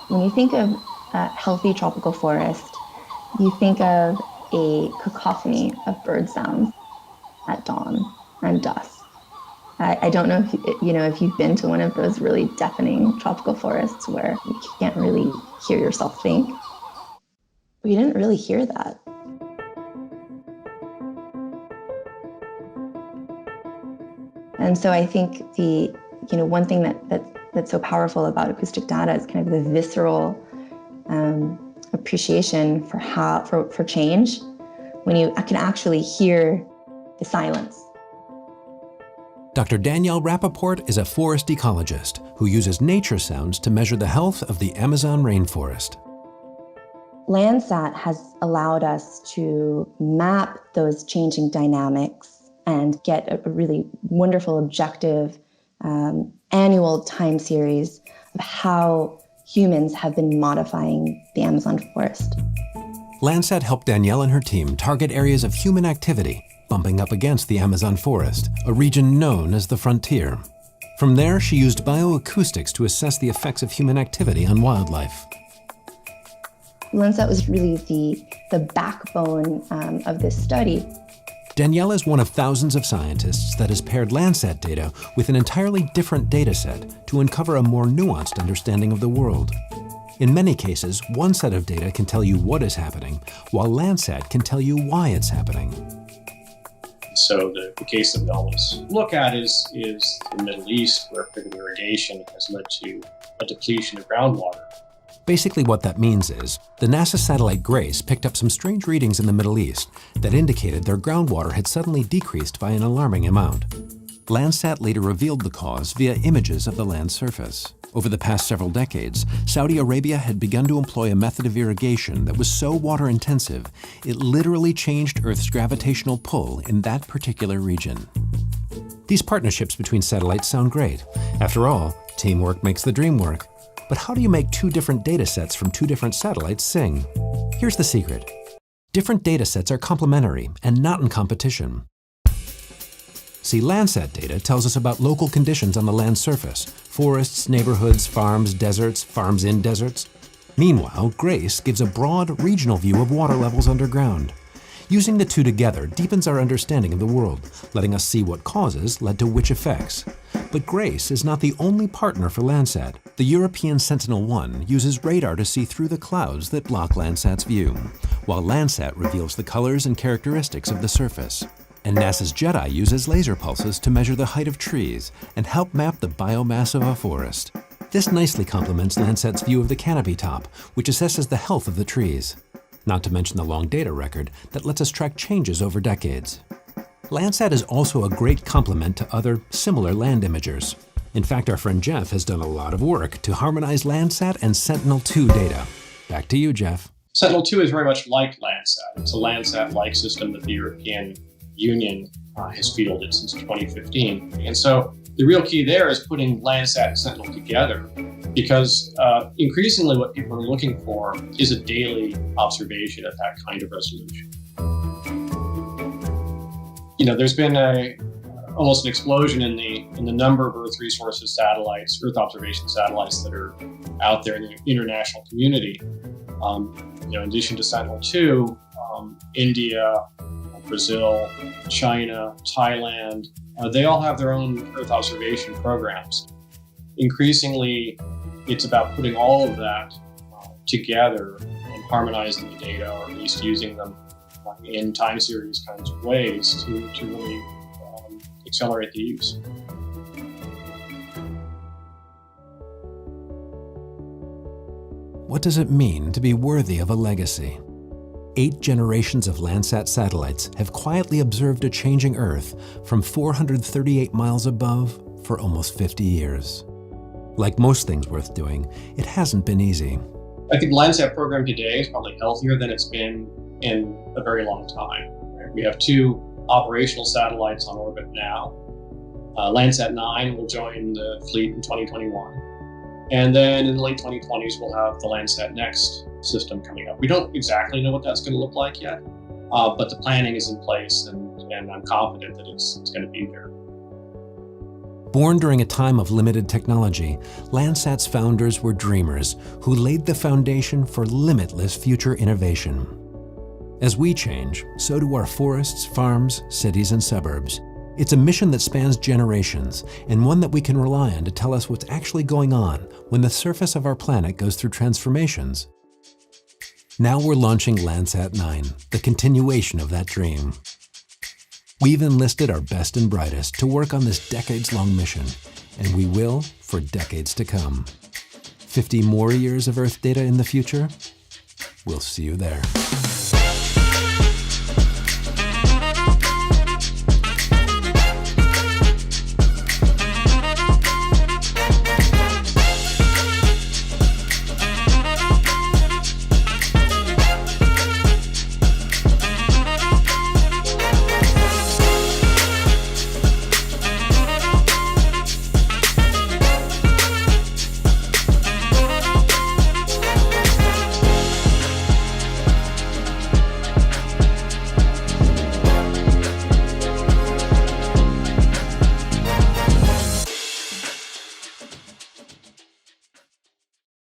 When you think of a healthy tropical forest, you think of a cacophony of bird sounds at dawn and dusk. I don't know if you've been to one of those really deafening tropical forests where you can't really hear yourself think. We didn't really hear that. And so I think one thing that's so powerful about acoustic data is kind of the visceral appreciation for change when you can actually hear the silence. Dr. Danielle Rappaport is a forest ecologist who uses nature sounds to measure the health of the Amazon rainforest. Landsat has allowed us to map those changing dynamics and get a really wonderful, objective, annual time series of how humans have been modifying the Amazon forest. Landsat helped Danielle and her team target areas of human activity bumping up against the Amazon forest, a region known as the frontier. From there, she used bioacoustics to assess the effects of human activity on wildlife. Landsat was really the backbone of this study. Danielle is one of thousands of scientists that has paired Landsat data with an entirely different data set to uncover a more nuanced understanding of the world. In many cases, one set of data can tell you what is happening, while Landsat can tell you why it's happening. So the case that we always look at is the Middle East, where pivot irrigation has led to a depletion of groundwater. Basically what that means is, the NASA satellite GRACE picked up some strange readings in the Middle East that indicated their groundwater had suddenly decreased by an alarming amount. Landsat later revealed the cause via images of the land surface. Over the past several decades, Saudi Arabia had begun to employ a method of irrigation that was so water-intensive, it literally changed Earth's gravitational pull in that particular region. These partnerships between satellites sound great. After all, teamwork makes the dream work. But how do you make two different data sets from two different satellites sing? Here's the secret. Different data sets are complementary and not in competition. See, Landsat data tells us about local conditions on the land surface: forests, neighborhoods, farms, deserts, farms in deserts. Meanwhile, GRACE gives a broad regional view of water levels underground. Using the two together deepens our understanding of the world, letting us see what causes led to which effects. But GRACE is not the only partner for Landsat. The European Sentinel-1 uses radar to see through the clouds that block Landsat's view, while Landsat reveals the colors and characteristics of the surface. And NASA's JEDI uses laser pulses to measure the height of trees and help map the biomass of a forest. This nicely complements Landsat's view of the canopy top, which assesses the health of the trees. Not to mention the long data record that lets us track changes over decades. Landsat is also a great complement to other similar land imagers. In fact, our friend Jeff has done a lot of work to harmonize Landsat and Sentinel-2 data. Back to you, Jeff. Sentinel-2 is very much like Landsat. It's a Landsat-like system that the European Union has fielded since 2015. And so the real key there is putting Landsat and Sentinel together, because increasingly what people are looking for is a daily observation at that kind of resolution. There's been almost an explosion in the number of Earth resources satellites, Earth observation satellites that are out there in the international community. In addition to Sentinel-2, India, Brazil, China, Thailand, they all have their own Earth observation programs. Increasingly, it's about putting all of that together and harmonizing the data, or at least using them in time series kinds of ways to really accelerate the use. What does it mean to be worthy of a legacy? 8 generations of Landsat satellites have quietly observed a changing Earth from 438 miles above for almost 50 years. Like most things worth doing, it hasn't been easy. I think the Landsat program today is probably healthier than it's been in a very long time. Right? We have 2 operational satellites on orbit now. Landsat 9 will join the fleet in 2021. And then in the late 2020s, we'll have the Landsat Next system coming up. We don't exactly know what that's going to look like yet, but the planning is in place, and I'm confident that it's going to be there. Born during a time of limited technology, Landsat's founders were dreamers who laid the foundation for limitless future innovation. As we change, so do our forests, farms, cities, and suburbs. It's a mission that spans generations, and one that we can rely on to tell us what's actually going on when the surface of our planet goes through transformations. Now we're launching Landsat 9, the continuation of that dream. We've enlisted our best and brightest to work on this decades-long mission, and we will for decades to come. 50 more years of Earth data in the future? We'll see you there.